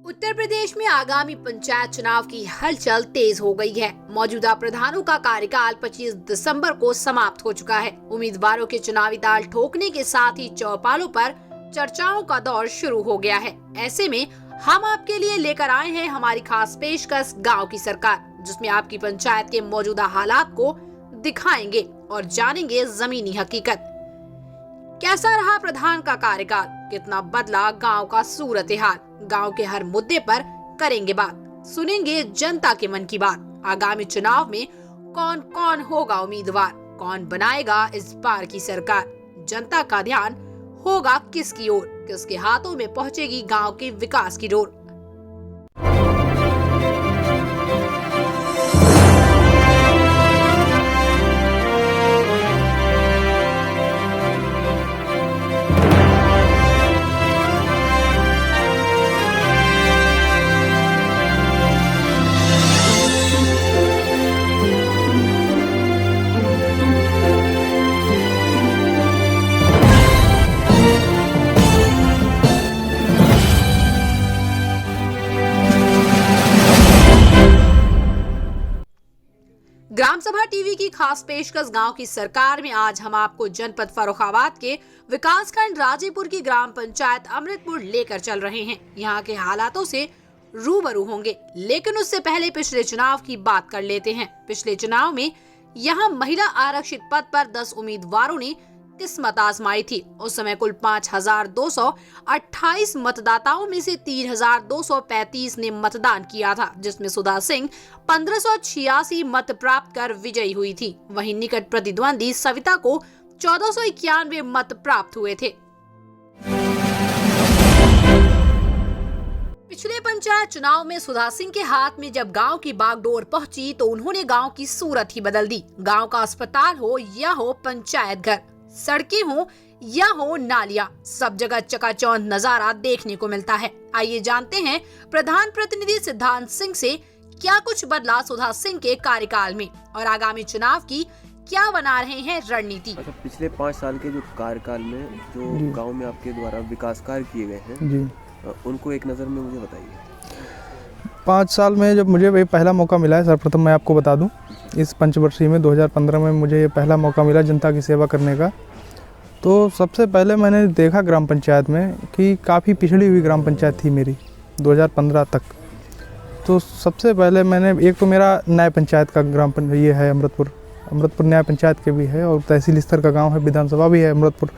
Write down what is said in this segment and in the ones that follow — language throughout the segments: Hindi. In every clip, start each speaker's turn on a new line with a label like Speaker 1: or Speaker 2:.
Speaker 1: उत्तर प्रदेश में आगामी पंचायत चुनाव की हलचल तेज हो गई है। मौजूदा प्रधानों का कार्यकाल 25 दिसंबर को समाप्त हो चुका है। उम्मीदवारों के चुनावी ताल ठोकने के साथ ही चौपालों पर चर्चाओं का दौर शुरू हो गया है। ऐसे में हम आपके लिए लेकर आए हैं हमारी खास पेशकश गाँव की सरकार, जिसमें आपकी पंचायत के मौजूदा हालात को दिखाएंगे और जानेंगे जमीनी हकीकत। कैसा रहा प्रधान का कार्यकाल, कितना बदला गांव का सूरत हाल, गांव के हर मुद्दे पर करेंगे बात, सुनेंगे जनता के मन की बात। आगामी चुनाव में कौन कौन होगा उम्मीदवार, कौन बनाएगा इस बार की सरकार, जनता का ध्यान होगा किसकी ओर, किसके हाथों में पहुंचेगी गांव के विकास की डोर। ग्राम सभा टीवी की खास पेशकश गांव की सरकार में आज हम आपको जनपद फर्रुखाबाद के विकासखंड राजेपुर की ग्राम पंचायत अमृतपुर लेकर चल रहे हैं। यहां के हालातों से रूबरू होंगे, लेकिन उससे पहले पिछले चुनाव की बात कर लेते हैं। पिछले चुनाव में यहां महिला आरक्षित पद पर 10 उम्मीदवारों ने किस्मत आजमाई थी। उस समय कुल 5228 मतदाताओं में से 3235 ने मतदान किया था, जिसमें सुधा सिंह 1586 मत प्राप्त कर विजयी हुई थी। वहीं निकट प्रतिद्वंदी सविता को 1491 मत प्राप्त हुए थे। पिछले पंचायत चुनाव में सुधा सिंह के हाथ में जब गांव की बागडोर पहुंची तो उन्होंने गांव की सूरत ही बदल दी। गांव का अस्पताल हो या हो पंचायत घर, सड़कें हो या हो नालियां, सब जगह चकाचौंध नजारा देखने को मिलता है। आइए जानते हैं प्रधान प्रतिनिधि सिद्धांत सिंह से क्या कुछ बदला सुधा सिंह के कार्यकाल में और आगामी चुनाव की क्या बना रहे हैं रणनीति।
Speaker 2: अच्छा, पिछले 5 साल के जो कार्यकाल में जो गांव में आपके द्वारा विकास कार्य किए गए हैं जी, उनको एक नज़र में मुझे बताइए।
Speaker 3: 5 साल में जब मुझे ये पहला मौका मिला है, सर्वप्रथम मैं आपको बता दूं, इस पंचवर्षीय में 2015 में मुझे ये पहला मौका मिला जनता की सेवा करने का। तो सबसे पहले मैंने देखा ग्राम पंचायत में कि काफ़ी पिछड़ी हुई ग्राम पंचायत थी मेरी 2015 तक। तो सबसे पहले मैंने एक तो मेरा न्याय पंचायत का ग्राम पंचायत ये है अमृतपुर न्याय पंचायत के भी है और तहसील स्तर का गाँव है, विधानसभा भी है अमृतपुर।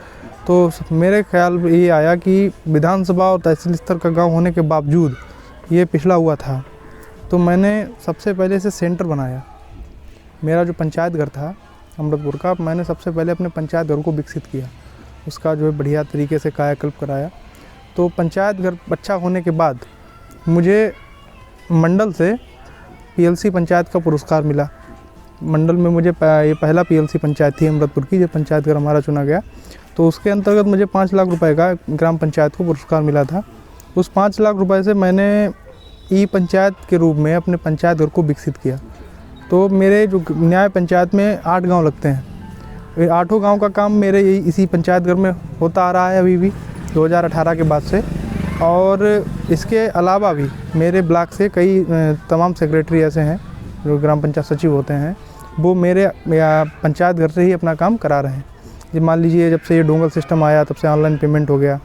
Speaker 3: तो मेरे ख्याल में ये आया कि विधानसभा और तहसील स्तर का गाँव होने के बावजूद ये पिछड़ा हुआ था। तो मैंने सबसे पहले इसे सेंटर बनाया। मेरा जो पंचायत घर था अमृतपुर का, मैंने सबसे पहले अपने पंचायत घर को विकसित किया, उसका जो है बढ़िया तरीके से कायाकल्प कराया। तो पंचायत घर अच्छा होने के बाद मुझे मंडल से पीएलसी पंचायत का पुरस्कार मिला। मंडल में मुझे ये पहला पीएलसी पंचायत थी अमृतपुर की, जो पंचायत घर हमारा चुना गया। तो उसके अंतर्गत मुझे 5 लाख रुपए का ग्राम पंचायत को पुरस्कार मिला था। उस 5 लाख रुपए से मैंने ई पंचायत के रूप में अपने पंचायत घर को विकसित किया। तो मेरे जो न्याय पंचायत में 8 गांव लगते हैं, ये 8 गांव का काम मेरे इसी पंचायत घर में होता आ रहा है अभी भी 2018 के बाद से। और इसके अलावा भी मेरे ब्लॉक से कई तमाम सेक्रेटरी ऐसे हैं जो ग्राम पंचायत सचिव होते हैं, वो मेरे पंचायत घर से ही अपना काम करा रहे हैं। जब मान लीजिए जब से ये डोंगल सिस्टम आया तब से ऑनलाइन पेमेंट हो गया,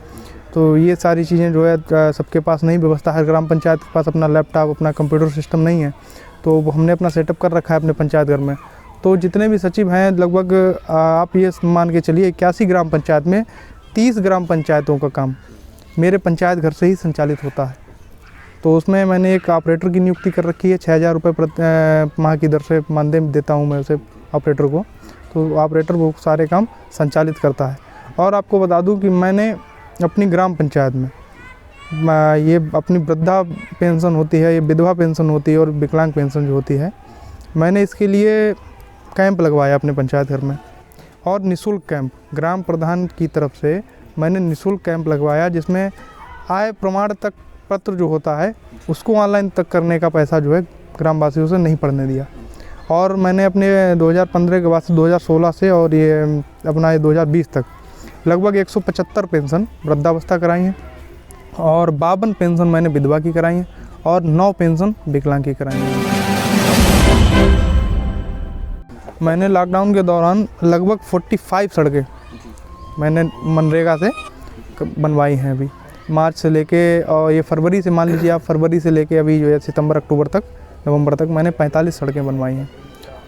Speaker 3: तो ये सारी चीज़ें जो है सबके पास नहीं व्यवस्था, हर ग्राम पंचायत के पास अपना लैपटॉप अपना कंप्यूटर सिस्टम नहीं है। तो वो हमने अपना सेटअप कर रखा है अपने पंचायत घर में। तो जितने भी सचिव हैं लगभग आप ये मान के चलिए 81 ग्राम पंचायत में 30 ग्राम पंचायतों का काम मेरे पंचायत घर से ही संचालित होता है। तो उसमें मैंने एक ऑपरेटर की नियुक्ति कर रखी है, 6000 रुपये प्रति माह की दर से मानदेय देता हूँ मैं उसे ऑपरेटर को। तो ऑपरेटर वो सारे काम संचालित करता है। और आपको बता दूँ कि मैंने अपनी ग्राम पंचायत में ये अपनी वृद्धा पेंशन होती है, ये विधवा पेंशन होती है और विकलांग पेंशन जो होती है, मैंने इसके लिए कैंप लगवाया अपने पंचायत घर में। और निःशुल्क कैंप ग्राम प्रधान की तरफ से मैंने निःशुल्क कैंप लगवाया, जिसमें आय प्रमाण तक पत्र जो होता है उसको ऑनलाइन तक करने का पैसा जो है ग्रामवासियों से नहीं पड़ने दिया। और मैंने अपने 2015 के बाद से 2016 से और ये अपना 2020 तक लगभग 175 पेंशन वृद्धावस्था कराई हैं और 52 पेंशन मैंने विधवा की कराई हैं और 9 पेंशन विकलांग की कराई हैं। मैंने लॉकडाउन के दौरान लगभग 45 सड़कें मैंने मनरेगा से बनवाई हैं। अभी मार्च से लेके और ये फरवरी से, मान लीजिए आप, फरवरी से लेके अभी जो है सितंबर अक्टूबर तक, नवंबर तक मैंने 45 सड़कें बनवाई हैं।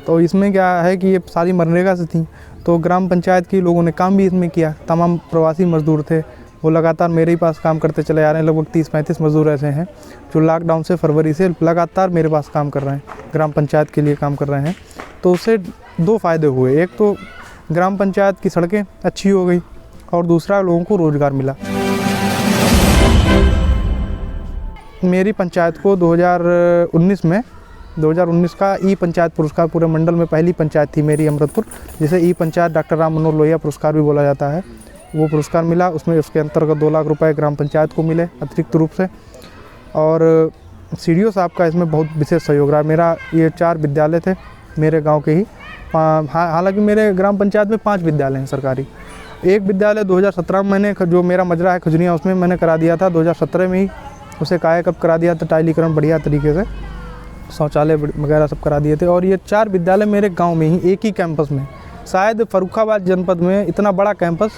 Speaker 3: तो इसमें क्या है कि ये सारी मनरेगा से थी, तो ग्राम पंचायत के लोगों ने काम भी इसमें किया। तमाम प्रवासी मजदूर थे, वो लगातार मेरे ही पास काम करते चले आ रहे हैं। लगभग 30-35 मजदूर ऐसे हैं जो लॉकडाउन से फरवरी से लगातार मेरे पास काम कर रहे हैं, ग्राम पंचायत के लिए काम कर रहे हैं। तो उससे 2 फ़ायदे हुए, एक तो ग्राम पंचायत की सड़कें अच्छी हो गई और दूसरा लोगों को रोज़गार मिला। मेरी पंचायत को 2019 का ई पंचायत पुरस्कार, पूरे मंडल में पहली पंचायत थी मेरी अमृतपुर, जिसे ई पंचायत डॉक्टर राम मनोहर लोहिया पुरस्कार भी बोला जाता है, वो पुरस्कार मिला। उसमें उसके अंतर्गत 2 लाख रुपए ग्राम पंचायत को मिले अतिरिक्त रूप से। और सीडीओ साहब का इसमें बहुत विशेष सहयोग रहा। मेरा ये 4 विद्यालय थे मेरे गांव के ही, हालांकि मेरे ग्राम पंचायत में 5 विद्यालय हैं सरकारी। एक विद्यालय 2017 में मैंने, जो मेरा मजरा है खजुनिया, उसमें मैंने करा दिया था 2017 में ही, उसे कायाकल्प करा दिया था, टाइलीकरण बढ़िया तरीके से, शौचालय वगैरह सब करा दिए थे। और ये 4 विद्यालय मेरे गांव में ही, एक ही कैंपस में। शायद फर्रुखाबाद जनपद में इतना बड़ा कैंपस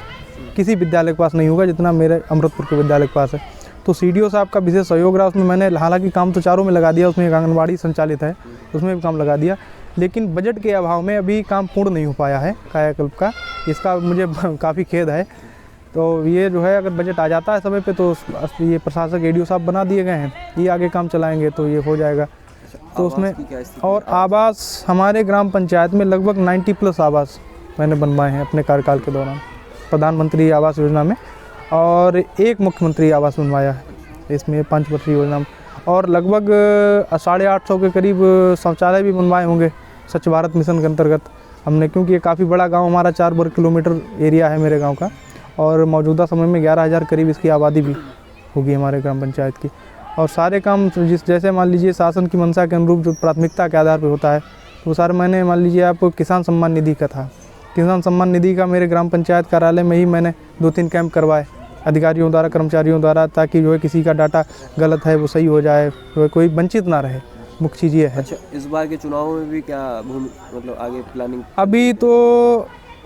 Speaker 3: किसी विद्यालय के पास नहीं होगा जितना मेरे अमृतपुर के विद्यालय के पास है। तो सीडीओ साहब का विशेष सहयोग रहा उसमें। मैंने हालांकि काम तो 4 में लगा दिया, उसमें एक आंगनबाड़ी संचालित है, उसमें भी काम लगा दिया, लेकिन बजट के अभाव में अभी काम पूर्ण नहीं हो पाया है कायाकल्प का। इसका मुझे काफ़ी खेद है। तो ये जो है, अगर बजट आ जाता है समय पे तो ये प्रशासक एडीओ साहब बना दिए गए हैं, ये आगे काम चलाएंगे तो ये हो जाएगा। तो उसमें और आवास हमारे ग्राम पंचायत में लगभग 90+ आवास मैंने बनवाए हैं अपने कार्यकाल के दौरान, प्रधानमंत्री आवास योजना में, और एक मुख्यमंत्री आवास बनवाया है इसमें 5 वर्षीय योजना में। और लगभग 850 के करीब शौचालय भी बनवाए होंगे स्वच्छ भारत मिशन के अंतर्गत हमने, क्योंकि ये काफ़ी बड़ा गांव, हमारा 4 वर्ग किलोमीटर एरिया है मेरे गांव का, और मौजूदा समय में 11,000 करीब इसकी आबादी भी होगी हमारे ग्राम पंचायत की। और सारे काम जैसे मान लीजिए शासन की मंशा के अनुरूप जो प्राथमिकता के आधार पर होता है, वो सारे मैंने, मान लीजिए आप, किसान सम्मान निधि का था, किसान सम्मान निधि का मेरे ग्राम पंचायत कार्यालय में ही मैंने 2-3 कैंप करवाए अधिकारियों द्वारा, कर्मचारियों द्वारा, ताकि जो है किसी का डाटा गलत है वो सही हो जाए, जो कोई वंचित ना रहे। मुख्य चीज़ ये है।
Speaker 2: अच्छा, इस बार के चुनाव में भी क्या मतलब आगे प्लानिंग?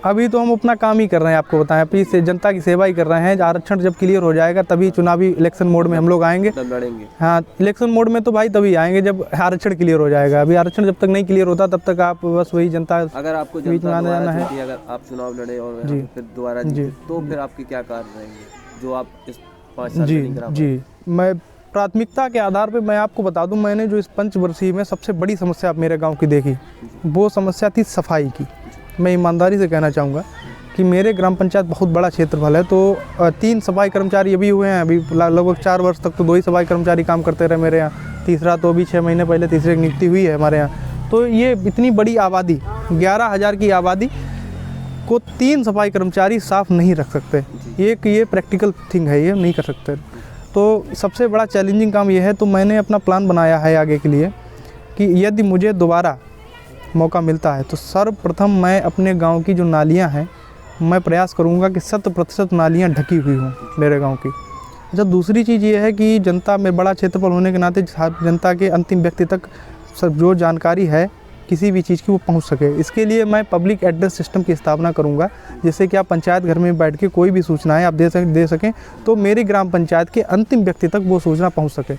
Speaker 3: अभी तो हम अपना काम ही कर रहे हैं, आपको बताएं, अपनी से जनता की सेवा ही कर रहे हैं। आरक्षण जब क्लियर हो जाएगा तभी चुनावी इलेक्शन मोड में हम लोग आएंगे,
Speaker 2: तब लड़ेंगे।
Speaker 3: हाँ, इलेक्शन मोड में तो भाई तभी आएंगे जब आरक्षण क्लियर हो जाएगा। अभी आरक्षण जब तक नहीं क्लियर होता तब तक आप बस वही जनता,
Speaker 2: अगर आपको
Speaker 3: बीच में आना जाना है,
Speaker 2: अगर आप चुनाव लड़े और
Speaker 3: जी
Speaker 2: फिर दोबारा जीते, तो फिर आपके क्या कार्य रहेंगे जो आप इस 5 साल में नहीं करा पाए?
Speaker 3: जी, मैं प्राथमिकता के आधार पे मैं आपको बता दूं, मैंने जो इस 5 वर्षीय में सबसे बड़ी समस्या मेरे गांव की देखी, वो समस्या थी सफाई की। मैं ईमानदारी से कहना चाहूँगा कि मेरे ग्राम पंचायत बहुत बड़ा क्षेत्रफल है, तो 3 सफाई कर्मचारी अभी हुए हैं। अभी लगभग 4 वर्ष तक तो 2 ही सफाई कर्मचारी काम करते रहे मेरे यहाँ, तीसरा तो अभी 6 महीने पहले तीसरे की नियुक्ति हुई है हमारे यहाँ। तो ये इतनी बड़ी आबादी, 11,000 की आबादी को 3 सफाई कर्मचारी साफ नहीं रख सकते। ये प्रैक्टिकल थिंग है, ये नहीं कर सकते। तो सबसे बड़ा चैलेंजिंग काम ये है। तो मैंने अपना प्लान बनाया है आगे के लिए कि यदि मुझे दोबारा मौका मिलता है तो सर्वप्रथम मैं अपने गांव की जो नालियां हैं, मैं प्रयास करूंगा कि 100% नालियां ढकी हुई हों मेरे गांव की। अच्छा, दूसरी चीज़ ये है कि जनता में बड़ा क्षेत्रफल होने के नाते जनता के अंतिम व्यक्ति तक सब जो जानकारी है किसी भी चीज़ की वो पहुंच सके। इसके लिए मैं पब्लिक एड्रेस सिस्टम की स्थापना करूंगा, जिससे कि आप पंचायत घर में बैठ के कोई भी सूचनाएं आप दे सकें, तो मेरी ग्राम पंचायत के अंतिम व्यक्ति तक वो सूचना पहुंच सके।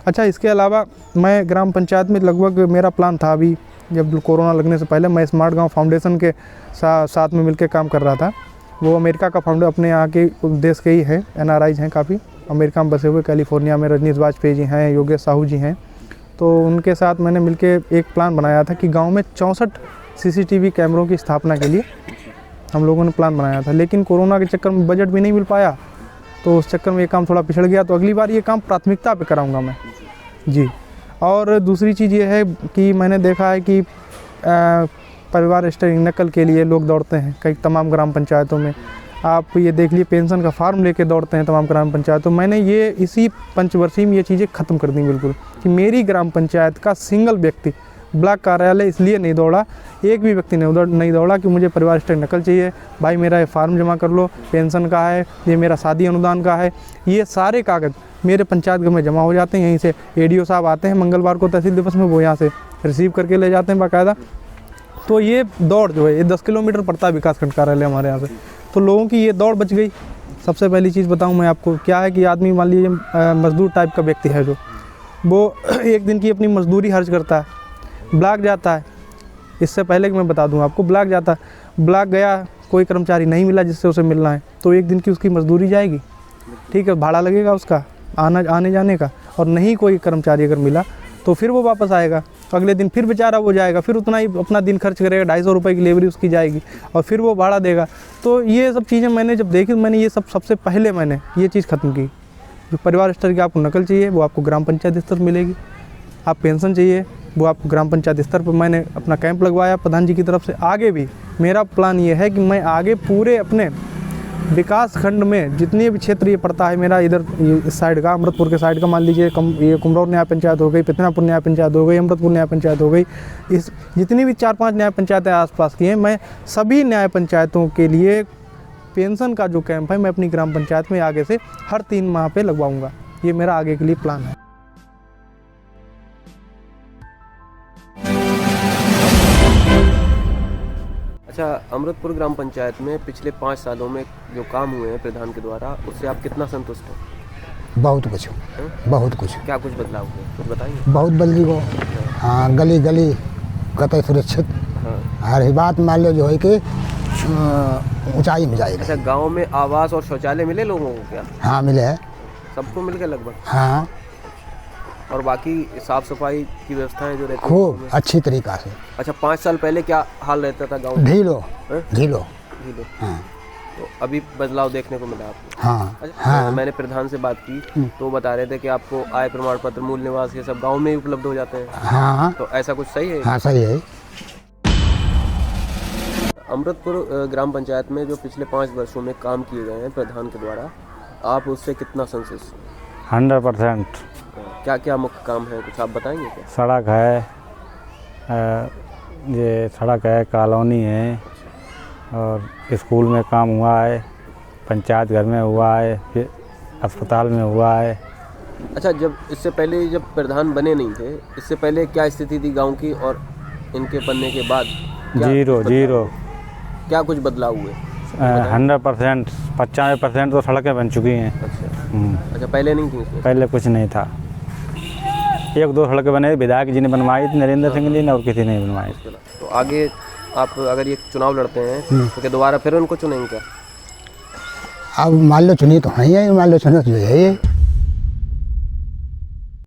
Speaker 3: अच्छा, इसके अलावा मैं ग्राम पंचायत में लगभग, मेरा प्लान था अभी जब कोरोना लगने से पहले, मैं स्मार्ट गाँव फाउंडेशन के साथ में मिलकर काम कर रहा था। वो अमेरिका का फाउंडर, अपने यहाँ के देश के ही हैं, NRIs हैं काफ़ी, अमेरिका में बसे हुए, कैलिफोर्निया में रजनीश वाजपेयी जी हैं, योगेश साहू जी हैं। तो उनके साथ मैंने मिलके एक प्लान बनाया था कि गांव में 64 CCTV कैमरों की स्थापना के लिए हम लोगों ने प्लान बनाया था। लेकिन कोरोना के चक्कर में बजट भी नहीं मिल पाया, तो उस चक्कर में ये काम थोड़ा पिछड़ गया। तो अगली बार ये काम प्राथमिकता पे कराऊंगा मैं जी। और दूसरी चीज़ ये है कि मैंने देखा है कि परिवार रजिस्टरिंग नकल के लिए लोग दौड़ते हैं कई तमाम ग्राम पंचायतों में। आप ये देख लिए, पेंशन का फार्म लेके दौड़ते हैं तमाम ग्राम पंचायतों। मैंने ये इसी पंचवर्षीय में ये चीज़ें ख़त्म कर दी बिल्कुल, कि मेरी ग्राम पंचायत का सिंगल व्यक्ति ब्लॉक कार्यालय इसलिए नहीं दौड़ा, एक भी व्यक्ति नहीं दौड़ा कि मुझे परिवार स्टैक नकल चाहिए, भाई मेरा ये फार्म जमा कर लो, पेंशन का है, ये मेरा शादी अनुदान का है। ये सारे कागज़ मेरे पंचायत घर में जमा हो जाते हैं। यहीं से एडीओ साहब आते हैं मंगलवार को तहसील दिवस में, वो यहाँ से रिसीव करके ले जाते हैं बाकायदा। तो ये दौड़ जो है ये 10 किलोमीटर पड़ता है विकासखंड कार्यालय हमारे यहाँ से, तो लोगों की ये दौड़ बच गई। सबसे पहली चीज़ बताऊँ मैं आपको, क्या है कि आदमी मान लीजिए मजदूर टाइप का व्यक्ति है जो, वो एक दिन की अपनी मजदूरी खर्च करता है, ब्लॉक जाता है। इससे पहले कि मैं बता दूं आपको, ब्लॉक जाता है, ब्लॉक गया, कोई कर्मचारी नहीं मिला जिससे उसे मिलना है, तो एक दिन की उसकी मजदूरी जाएगी, ठीक है, भाड़ा लगेगा उसका आने जाने का, और नहीं कोई कर्मचारी अगर मिला तो फिर वो वापस आएगा, अगले दिन फिर बेचारा वो जाएगा, फिर उतना ही अपना दिन खर्च करेगा, 250 रुपये की लेबरी उसकी जाएगी, और फिर वो भाड़ा देगा। तो ये सब चीज़ें मैंने जब देखी, मैंने ये सब सबसे पहले मैंने ये चीज़ ख़त्म की। जो परिवार स्तर की आपको नकल चाहिए वो आपको ग्राम पंचायत स्तर पर मिलेगी, आप पेंशन चाहिए वो आपको ग्राम पंचायत स्तर पर। मैंने अपना कैंप लगवाया प्रधान जी की तरफ से। आगे भी मेरा प्लान ये है कि मैं आगे पूरे अपने विकास खंड में जितनी भी क्षेत्र ये पड़ता है मेरा, इधर इस साइड का, अमृतपुर के साइड का मान लीजिए, ये कुमरौर न्याय पंचायत हो गई, पिथनापुर न्याय पंचायत हो गई, अमृतपुर न्याय पंचायत हो गई, इस जितनी भी 4-5 न्याय पंचायतें आसपास की हैं, मैं सभी न्याय पंचायतों के लिए पेंशन का जो कैंप है मैं अपनी ग्राम पंचायत में आगे से हर 3 माह पे लगवाऊंगा। ये मेरा आगे के लिए प्लान है।
Speaker 2: अच्छा, अमृतपुर ग्राम पंचायत में पिछले 5 सालों में जो काम हुए हैं प्रधान के द्वारा, उससे आप कितना संतुष्ट हैं?
Speaker 4: बहुत कुछ, बहुत कुछ।
Speaker 2: क्या कुछ बदलाव हुए, कुछ बताएंगे?
Speaker 4: बहुत बदली को, हाँ, गली गली कतई सुरक्षित, हर बात मान लो जो है कि ऊंचाई में जाएगी।
Speaker 2: अच्छा, गांव में आवास और शौचालय मिले लोगों को क्या?
Speaker 4: हाँ मिले है,
Speaker 2: सबको मिल गया लगभग।
Speaker 4: हाँ,
Speaker 2: और बाकी साफ सफाई की व्यवस्थाएं जो रहती
Speaker 4: खूब अच्छी तरीक़ा से।
Speaker 2: अच्छा, 5 साल पहले क्या हाल रहता था गाँव?
Speaker 4: ढीलो ढीलो।
Speaker 2: हाँ। तो अभी बदलाव देखने को मिला आपको?
Speaker 4: हाँ।
Speaker 2: अच्छा,
Speaker 4: हाँ।
Speaker 2: मैंने प्रधान से बात की तो बता रहे थे कि आपको आय प्रमाण पत्र, मूल निवास, ये सब गांव में ही उपलब्ध हो जाते हैं।
Speaker 4: हाँ,
Speaker 2: तो ऐसा कुछ सही है?
Speaker 4: हाँ सही है।
Speaker 2: अमृतपुर ग्राम पंचायत में जो पिछले 5 वर्षों में काम किए गए हैं प्रधान के द्वारा, आप उससे कितना संतुष्ट हैं?
Speaker 5: 100%।
Speaker 2: क्या क्या मुख्य काम है, कुछ आप बताएंगे क्या?
Speaker 5: सड़क है, ये सड़क है, कॉलोनी है, और स्कूल में काम हुआ है, पंचायत घर में हुआ है, फिर अस्पताल में हुआ है।
Speaker 2: अच्छा, जब इससे पहले जब प्रधान बने नहीं थे, इससे पहले क्या स्थिति थी गांव की, और इनके बनने के बाद
Speaker 5: जीरो।
Speaker 2: क्या कुछ बदलाव हुए?
Speaker 5: 100%, 95% तो सड़कें बन चुकी हैं।
Speaker 2: अच्छा, पहले नहीं थी इसमें?
Speaker 5: पहले कुछ नहीं था, 1-2 सड़कें बने, विधायक जी ने बनवाई थी, नरेंद्र सिंह जी ने, और किसी ने बनवाई।
Speaker 2: तो आगे आप अगर ये चुनाव लड़ते हैं तो क्या दोबारा फिर उनको चुनेंगे क्या?
Speaker 4: अब मान लो चुनी तो है, मान लो चुने तो है।